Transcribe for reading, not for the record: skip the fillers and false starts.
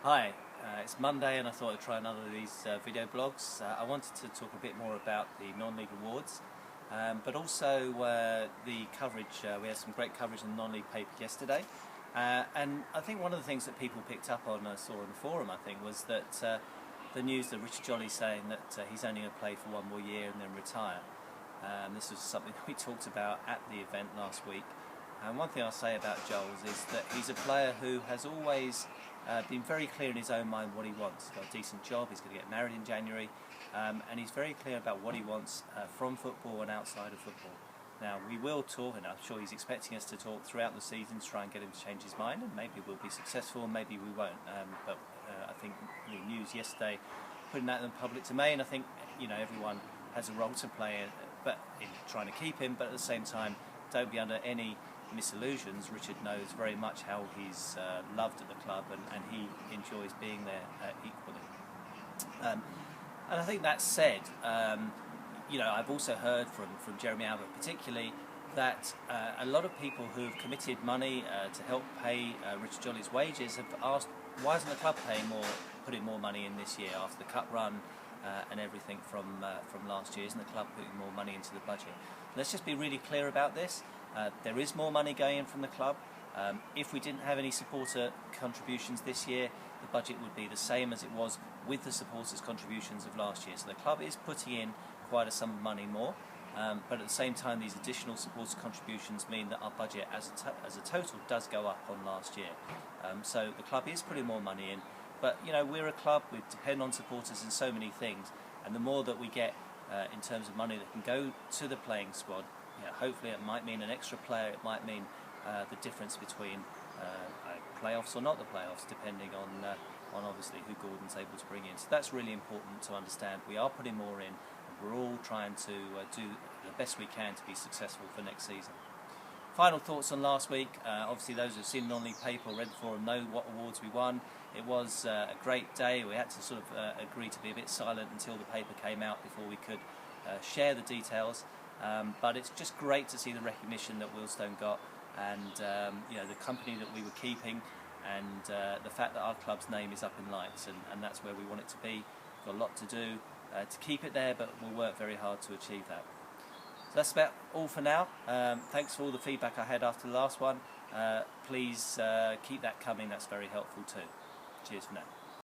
Hi, it's Monday and I thought I'd try another of these video blogs. I wanted to talk a bit more about the non-league awards, but also the coverage. We had some great coverage in the non-league paper yesterday, and I think one of the things that people picked up on, I saw on the forum, I think, was that the news that Richard Jolly saying that he's only going to play for one more year and then retire. This was something that we talked about at the event last week. And one thing I'll say about Joels is that he's a player who has always been very clear in his own mind what he wants. He's got a decent job, he's going to get married in January, and he's very clear about what he wants from football and outside of football. Now, we will talk, and I'm sure he's expecting us to talk throughout the season to try and get him to change his mind, and maybe we'll be successful, and maybe we won't. But I think the news yesterday, putting that in the public domain, I think everyone has a role to play, but in trying to keep him, but at the same time, don't be under any misillusions. Richard knows very much how he's loved at the club, and he enjoys being there equally. And I think that said, I've also heard from Jeremy Albert particularly that a lot of people who have committed money to help pay Richard Jolly's wages have asked, why isn't the club putting more money in this year after the cup run and everything from last year? Isn't the club putting more money into the budget? Let's just be really clear about this. There is more money going in from the club. If we didn't have any supporter contributions this year, the budget would be the same as it was with the supporters' contributions of last year. So the club is putting in quite a sum of money more, but at the same time these additional supporter contributions mean that our budget as a total does go up on last year. So the club is putting more money in, but we're a club, we depend on supporters in so many things, and the more that we get in terms of money that can go to the playing squad, hopefully it might mean an extra player, it might mean the difference between playoffs or not the playoffs, depending on obviously who Gordon's able to bring in. So that's really important to understand. We are putting more in, and we're all trying to do the best we can to be successful for next season. Final thoughts on last week. Obviously those who've seen the non-league paper or read the forum know what awards we won. It was a great day. We had to sort of agree to be a bit silent until the paper came out before we could share the details. But it's just great to see the recognition that Wealdstone got, and the company that we were keeping, and the fact that our club's name is up in lights, and that's where we want it to be. We've got a lot to do to keep it there, but we'll work very hard to achieve that. So that's about all for now. Thanks for all the feedback I had after the last one. Please keep that coming, that's very helpful too. Cheers for now.